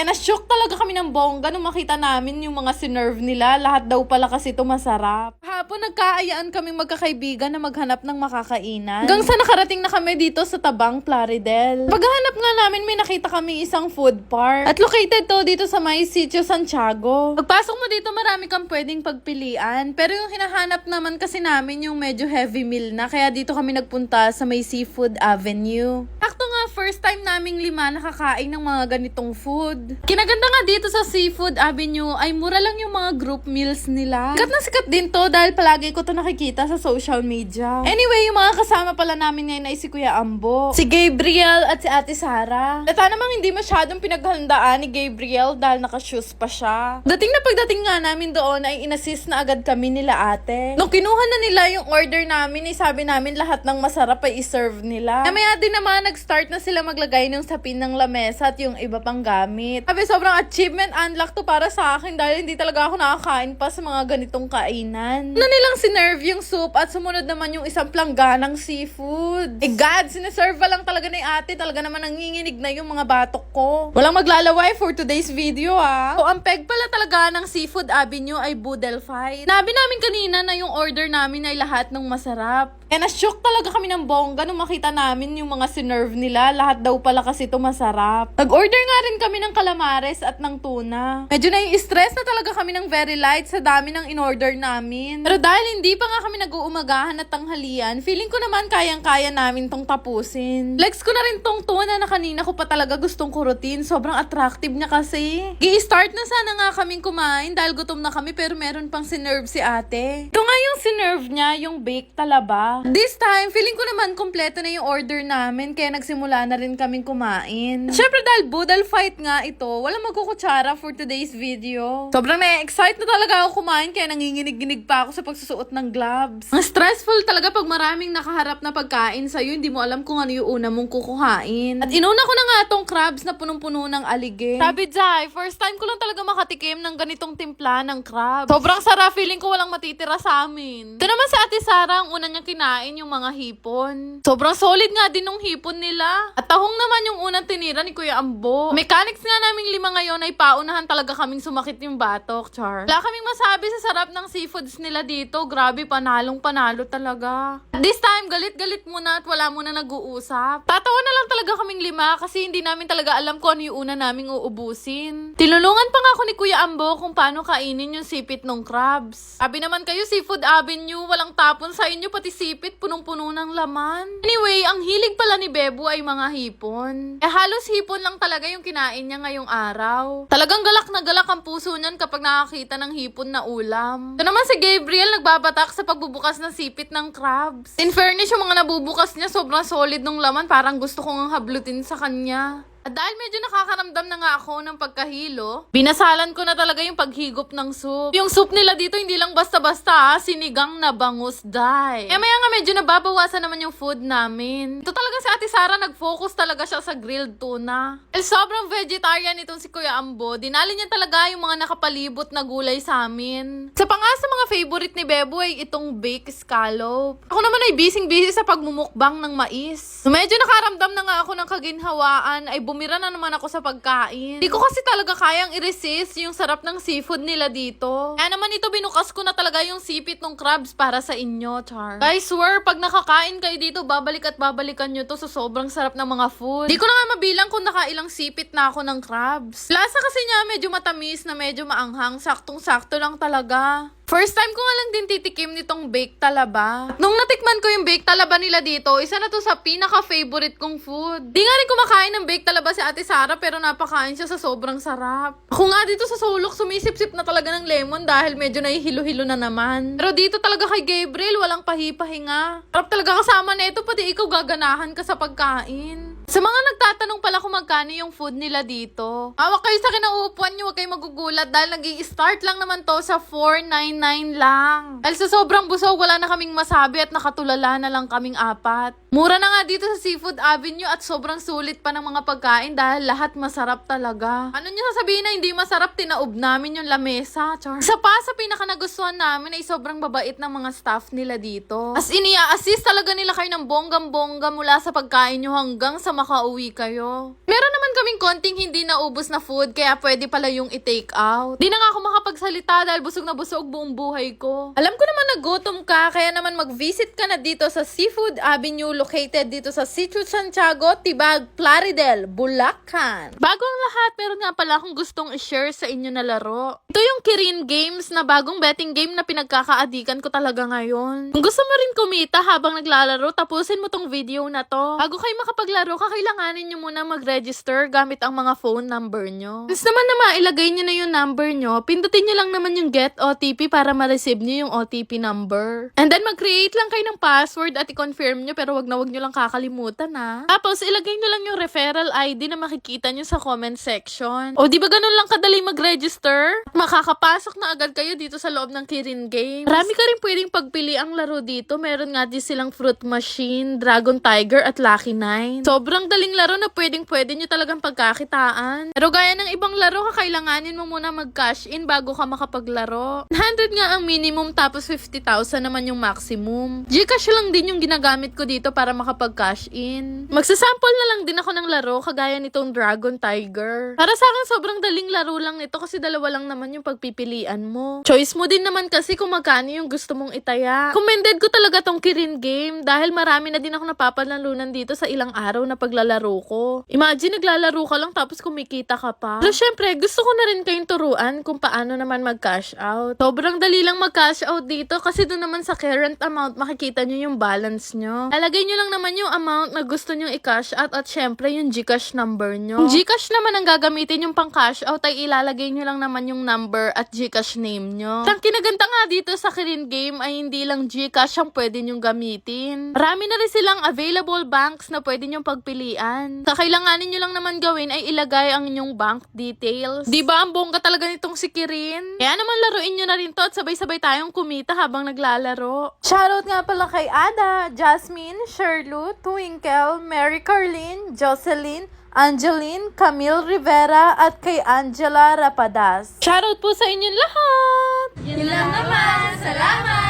Kaya na-shock talaga kami ng bongga nung makita namin yung mga sinerve nila. Lahat daw pala kasi ito masarap. Hapon nagkaayaan kaming magkakaibigan na maghanap ng makakainan. Hanggang sa nakarating na kami dito sa Tabang, Plaridel. Paghahanap nga namin may nakita kami isang food park. At located to dito sa may Sitio Santiago. Pagpasok mo dito marami kang pwedeng pagpilian. Pero yung hinahanap naman kasi namin yung medyo heavy meal na. Kaya dito kami nagpunta sa may Seafood Avenue. Sakto nga first time naming 5 nakakain ng mga ganitong food. Kinaganda nga dito sa Seafood Avenue ay mura lang yung mga group meals nila. Sikat na sikat din to dahil palagi ko to nakikita sa social media. Anyway, yung mga kasama pala namin ngayon ay si Kuya Ambo, si Gabriel at si Ate Sara. At namang hindi masyadong pinaghandaan ni Gabriel dahil naka-shoes pa siya. Dating na pagdating nga namin doon ay inassist na agad kami nila ate. Nung kinuha na nila yung order namin ay sabi namin lahat ng masarap ay iserve nila. Namaya din naman nag-start na sila maglagay ng sapin ng lamesa at yung iba pang gamit. Sabi sobrang achievement unlock to para sa akin dahil hindi talaga ako nakakain pa sa mga ganitong kainan. Na nilang sinerve yung soup at sumunod naman yung isang plangganang seafood. Eh God, sineserve pa lang talaga ni ate. Talaga naman nanginginig na yung mga batok ko. Walang maglalaway for today's video So ang peg pala talaga ng Seafood Avenue ay Boodle Fight. Nabi namin kanina na yung order namin ay lahat ng masarap. Kaya na-shock talaga kami ng bongga nung makita namin yung mga sinerve nila. Lahat daw pala kasi ito masarap. Nag-order nga rin kami ng calamares at ng tuna. Medyo nai-stress na talaga kami ng very light sa dami ng in-order namin. Pero dahil hindi pa nga kami nag-uumagahan at tanghalian, feeling ko naman kayang-kaya namin tong tapusin. Flex ko na rin tong tuna na kanina ko pa talaga gustong kurutin. Sobrang attractive niya kasi. I-start na sana nga kaming kumain dahil gutom na kami pero meron pang sinerve si ate. Ito nga yung sinerve niya, yung baked talaba. This time, feeling ko naman kompleto na yung order namin kaya nagsimula na rin kaming kumain. Syempre dahil Boodle Fight nga ito, walang magkukutsara for today's video. Sobrang na-excite na talaga ako kumain kaya nanginginig-ginig pa ako sa pagsusuot ng gloves. Ang stressful talaga pag maraming nakaharap na pagkain sa'yo, hindi mo alam kung ano yung una mong kukuhain. At inuna ko na nga tong crabs na punong-puno ng alige. Sabi Jai, first time ko lang talaga makatikim ng ganitong timpla ng crabs. Sobrang sarap, feeling ko walang matitira sa amin. Ito naman sa Ate Sara, ang una niyang kinain yung mga hipon. Sobrang solid nga din ng hipon nila. At tahong naman yung unang tinira ni Kuya Ambo. Mechanics nga naming 5 ngayon ay paunahan talaga kaming sumakit yung batok, char. Wala kaming masabi sa sarap ng seafoods nila dito. Grabe, panalong panalo talaga. This time, galit-galit muna at wala muna nag-uusap. Tatawa na lang talaga kaming 5 kasi hindi namin talaga alam kung ano yung una naming uubusin. Tinulungan pa nga ako ni Kuya Ambo kung paano kainin yung sipit ng crabs. Sabi naman kayo, Seafood Avenue, walang tapon sa inyo, pati sipit, punong-puno ng laman. Anyway, ang hilig pala ni Bebo ay mga hipon. Halos hipon lang talaga yung kinain niya ngayong araw. Talagang galak na galak ang puso niyan kapag nakakita ng hipon na ulam. Ito naman si Gabriel nagbabatak sa pagbubukas ng sipit ng crabs. In fairness, yung mga nabubukas niya sobrang solid ng laman, parang gusto kong hablutin sa kanya. At dahil medyo nakakaramdam na nga ako ng pagkahilo, binasalan ko na talaga yung paghigop ng soup. Yung soup nila dito hindi lang basta-basta sinigang na bangus dai. Kaya maya nga medyo nababawasan naman yung food namin. Ito talaga si Ate Sara, nag-focus talaga siya sa grilled tuna. Sobrang vegetarian itong si Kuya Ambo. Dinali niya talaga yung mga nakapalibot na gulay sa amin. Sa pa nga sa mga favorite ni Bebo ay itong baked scallop. Ako naman ay busy sa pagmumukbang ng mais. So medyo nakaramdam na nga ako ng kaginhawaan ay bumira na naman ako sa pagkain. Hindi ko kasi talaga kayang i-resist yung sarap ng seafood nila dito. Kaya naman ito binukas ko na talaga yung sipit ng crabs para sa inyo, char. Guys, swear, pag nakakain kayo dito, babalik at babalikan nyo to sa sobrang sarap ng mga food. Di ko na nga mabilang kung nakailang sipit na ako ng crabs. Lasa kasi niya medyo matamis na medyo maanghang. Saktong-sakto lang talaga. First time ko nga lang din titikim nitong baked talaba. At nung natikman ko yung baked talaba nila dito, isa na to sa pinaka-favorite kong food. Di nga rin kumakain ng baked talaba si Ate Sara pero napakain siya sa sobrang sarap. Ako nga dito sa sulok, sumisip-sip na talaga ng lemon dahil medyo nahihilo-hilo na naman. Pero dito talaga kay Gabriel, walang pahipahinga. Sarap talaga kasama na ito, pati ikaw gaganahan ka sa pagkain. Sa mga nagtatanong pala kung magkano yung food nila dito, hawak kayo sa kinauupuan nyo, huwag kayo magugulat dahil nag-i-start lang naman to sa $4.99 lang. Dahil sa sobrang busog, wala na kaming masabi at nakatulala na lang kaming 4. Mura na nga dito sa Seafood Avenue at sobrang sulit pa ng mga pagkain dahil lahat masarap talaga. Ano nyo sasabihin na hindi masarap, tinaob namin yung lamesa, char. Isa pa sa pinaka nagustuhan namin ay sobrang babait ng mga staff nila dito. As in, assist talaga nila kayo ng bonggang-bongga mula sa pagkain nyo hanggang sa makauwi kayo. Meron naman kaming konting hindi naubos na food, kaya pwede pala yung i-take out. Di na nga ako makapagsalita dahil busog na busog buong buhay ko. Alam ko naman nagutom ka, kaya naman mag-visit ka na dito sa Seafood Avenue, located dito sa Sitio Santiago, Tibag, Plaridel, Bulacan. Bago ang lahat, meron nga pala akong gustong i-share sa inyo na laro. Ito yung Kirin Games na bagong betting game na pinagkakaadikan ko talaga ngayon. Kung gusto mo rin kumita habang naglalaro, tapusin mo tong video na to. Bago kayo makapaglaro, kakailanganin nyo muna mag-register gamit ang mga phone number nyo. Since naman na mailagay nyo na yung number nyo, pindutin nyo lang naman yung get OTP para ma-receive nyo yung OTP number. And then mag-create lang kayo ng password at i-confirm nyo, pero wag nyo lang kakalimutan ha. Tapos ilagay nyo lang yung referral ID na makikita nyo sa comment section. O di ba ganun lang kadali mag-register? Makakapasok na agad kayo dito sa loob ng Kirin Games. Marami ka rin pwedeng pagpili ang laro dito. Meron nga din silang Fruit Machine, Dragon Tiger at Lucky 9. Sobrang daling laro na pwede nyo talagang pagkakitaan. Pero gaya ng ibang laro, kakailanganin mo muna mag-cash in bago ka makapaglaro. 100 nga ang minimum tapos 50,000 naman yung maximum. Gcash lang din yung ginagamit ko dito para makapag-cash in. Magsasample na lang din ako ng laro kagaya nitong Dragon Tiger. Para sa akin sobrang daling laro lang nito kasi dalawa lang naman yung pagpipilian mo. Choice mo din naman kasi kung magkano yung gusto mong itaya. Commended ko talaga tong Kirin Game dahil marami na din ako napapalalunan dito sa ilang araw na paglalaro ko. Imagine naglalaro ka lang tapos kumikita ka pa. Pero syempre gusto ko na rin kayong turuan kung paano naman mag-cash out. Sobrang dali lang mag-cash out dito kasi doon naman sa current amount makikita nyo yung balance nyo. Lalagay nyo lang naman yung amount na gusto nyo i-cash out at syempre yung Gcash number nyo. Kung Gcash naman ang gagamitin yung pang-cash out ay ilalagay nyo lang naman yung number at Gcash name nyo. Ang kinaganda nga dito sa Kirin Game ay hindi lang Gcash ang pwede nyong gamitin. Marami na rin silang available banks na pwede nyong pagpilian. Kakailanganin nyo lang naman gawin ay ilagay ang inyong bank details. Diba ang bongga talaga nitong si Kirin? Kaya naman laruin nyo na rin to at sabay-sabay tayong kumita habang naglalaro. Shoutout nga pala kay Ada, Jasmine, Sherlu, Twinkle, Mary Carlin, Jocelyn, Angeline, Camille Rivera at kay Angela Rapadas. Shoutout po sa inyong lahat! Yun lang naman! Salamat!